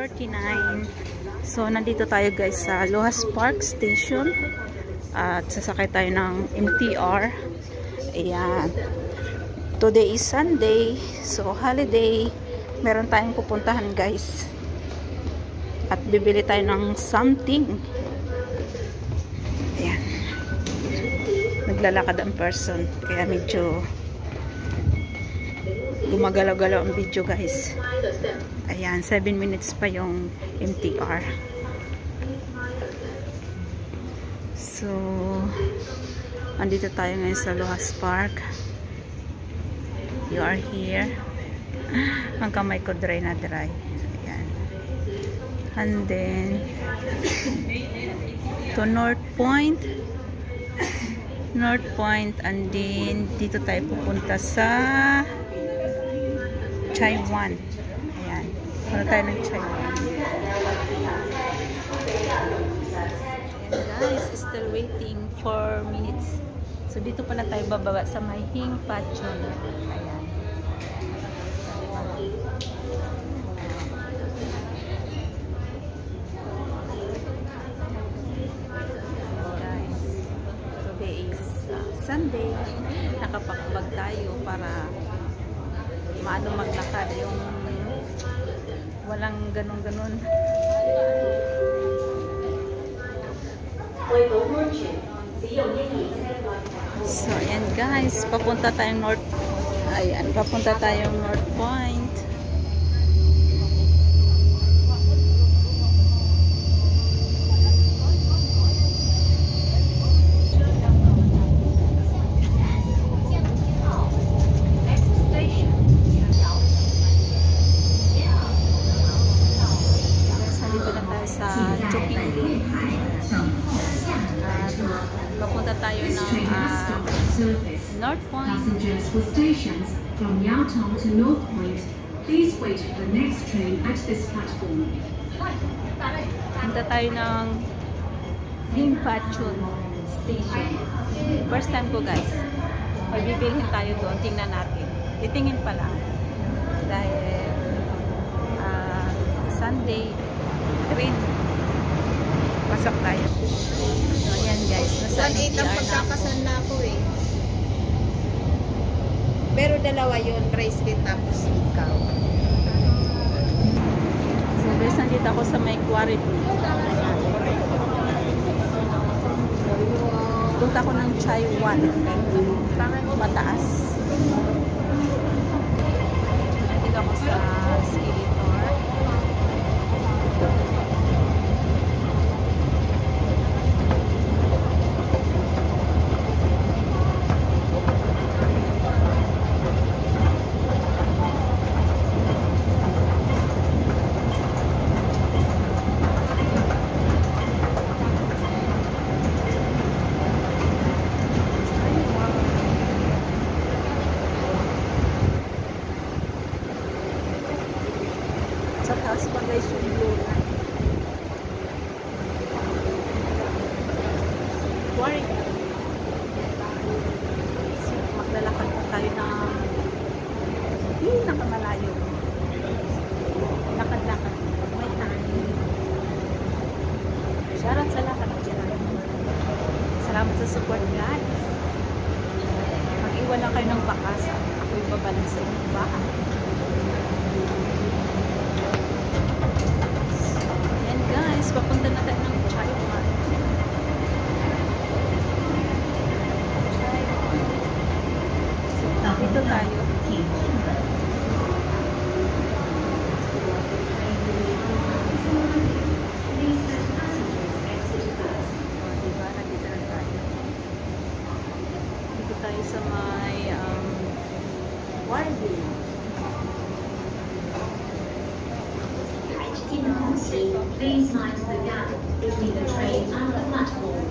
9:49. So, nandito tayo guys sa Lohas Park Station. At sasakay tayo ng MTR. Ayan. Today is Sunday. So, holiday. Meron tayong pupuntahan guys. At bibili tayo ng something. Ayan. Naglalakad ang person. Kaya medyo gumagalaw-galaw ang video guys. Ayan, 7 minutes pa yung MTR. So, andito tayo ngayon sa Lohas Park. You are here. Ang kamay ko dry na dry. Ayan. And then, to North Point. North Point. And then, dito tayo pupunta sa Chai Wan. Ayan. Punta tayo ng Chai Wan. And guys, still waiting 4 minutes. So, dito pala tayo bababa sa may Hing Pachon. Ayan. Guys, today is Sunday. Nakapakabag tayo para maano maglakad yung walang ganun-ganun. So, ayan guys, papunta tayong North. Ayan, papunta tayong North Point. Papunta tayo ng North Point. Passengers for stations from Yaotong to North Point, please wait for the next train at this platform. Punta tayo ng Hing Pachon Station. First time ko guys. Magbibilhin tayo doon. Tingnan natin. Titingin pa lang. Dahil Sunday train. Pasok tayo. So, ayan guys. Nasa 1.8 ang pagkakasan na ako eh. Pero dalawa yun, bracelet tapos ikaw. So guys, nandito ako sa may quarry. Punta ko ng Chai Wan. Mataas. Nandito ako sa Skeletor. Sa taas pa guys yung blue line. Quarry. So, maglalakad pa tayo ng nakamalayo. Lakad-lakad. May tayo. Shoutout sa lakad dyan. Salamat sa support guys. Mag-iwan lang kayo ng bakas. Ako'y babalang sa inyong bahay. Guys, papunta na tayo ng Chai Wan. So, dito tayo. Diba? Nandito na tayo. Dito tayo sa may Warby. Please mind the gap between the train and the platform.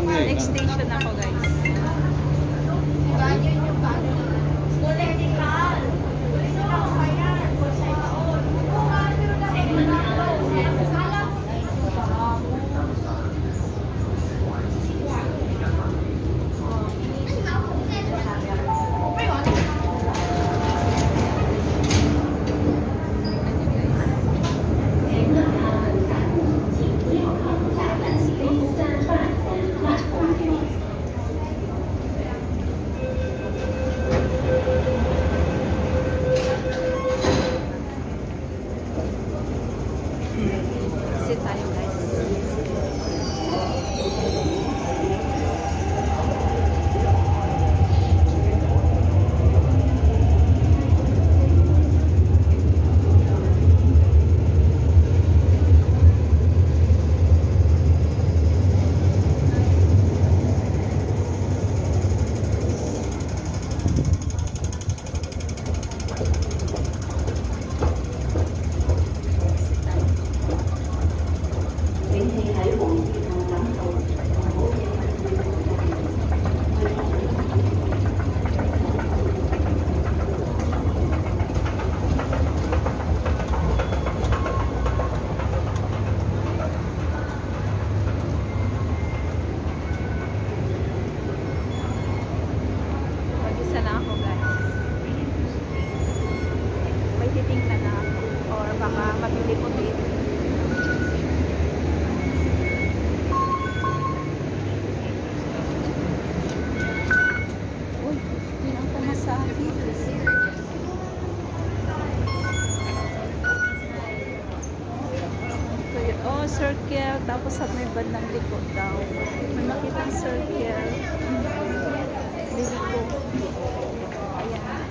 Next station ako guys. Sit tayo guys. Mag-isa na ako guys. May titingnan na ako. Or baka mabili ko dito. Uy, yun ang pamasahe. Oh, circle. Tapos sa may bandang likod daw. May makitang circle. Liliko. Ayan.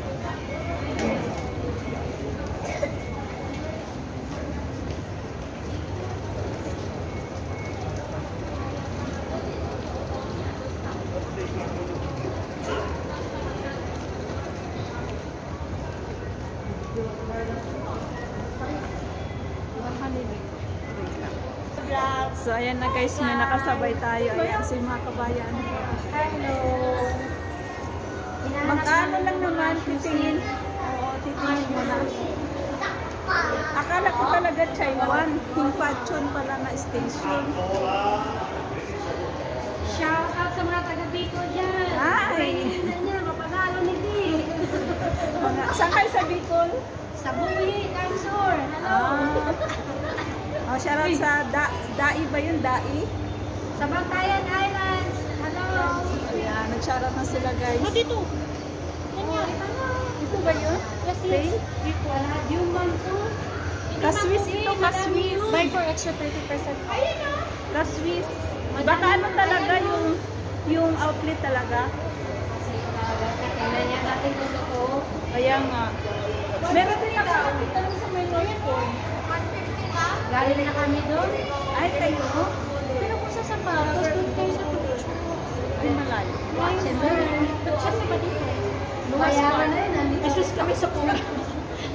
So, ayan na guys, may nakasabay tayo. Ayan, si mga kabayan. Hello. Magkano lang naman, titingin. Oo, titingin mo na. Akala ko talaga Taiwan. Hingpachon pala na station. Shout out sa mga taga-Bicol dyan. Ay! Tingnan niya, mapagalo ni Dick. Saan kayo sa Bicol? Sa Buhi, Kansur. Hello. Oh, shoutout sa Dai ba yun? Dai? Sa Bantayan Islands. Hello. Ayan, nag-shoutout na sila guys. Dito. Ganyan. Ito ba yun? Sale? Dito. Yung manto. Kaswis ito, kaswis. Buy for extra 30%. Ayun na. Kaswis. Baka ano talaga yung outlet talaga? Tingnan niya natin kung ito. Kaya nga. Meron din naka-outlet talaga sa may North Point. Galing na kami doon. Ay, kayo? Pero kung sa sapatos, doon kayo sa picture. Ay, malayo. Saan ba dito? Lumayaman na yun. Nandito. Isus kami sa pula.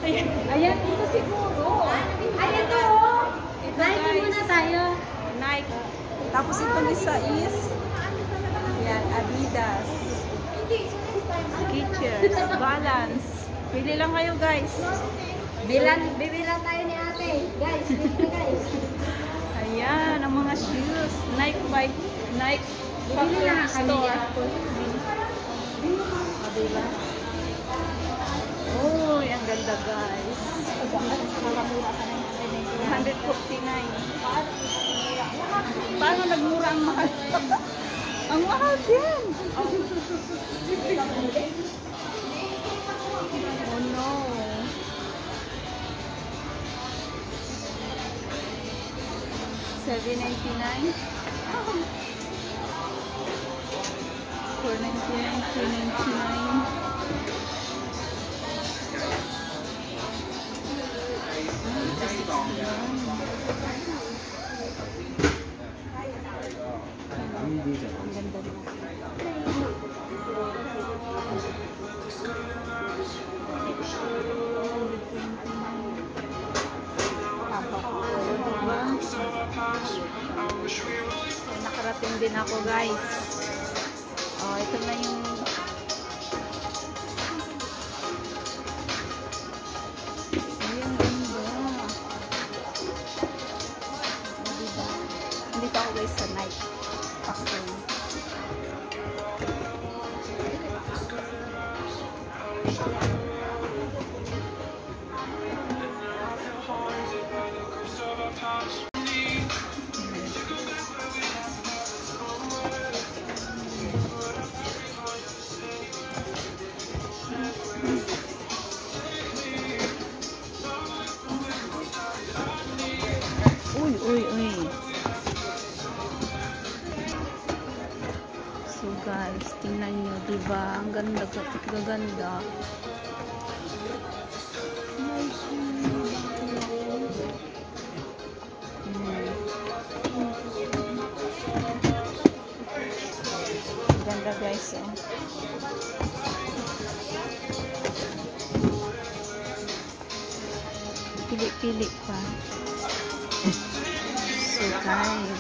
Ayan. Ayan, dito siguro. Ayan to. Nike muna tayo. Nike. Tapos itong isa is yan, Adidas. Skechers. Balance. Pili lang kayo guys. Bibilang tayo ni ate. Guys, dito guys. Ayan, ang mga shoes. Nike bike. Nike Bibili lang factory kami store. Diba? Oh, ang ganda guys. Makamura ka na yung 149. Paano nagmura ang mahal? Ang mahal din. Oh no. $7.99. $4.99. nakarating din ako guys. Oh, ito na yung ayun, ganda. Oh, diba? Nandito ako guys sa night factory. Uy. So guys, tingnan nyo, diba? Ang ganda, gaganda. Ganda guys, oh. Pili-pili pa. So guys.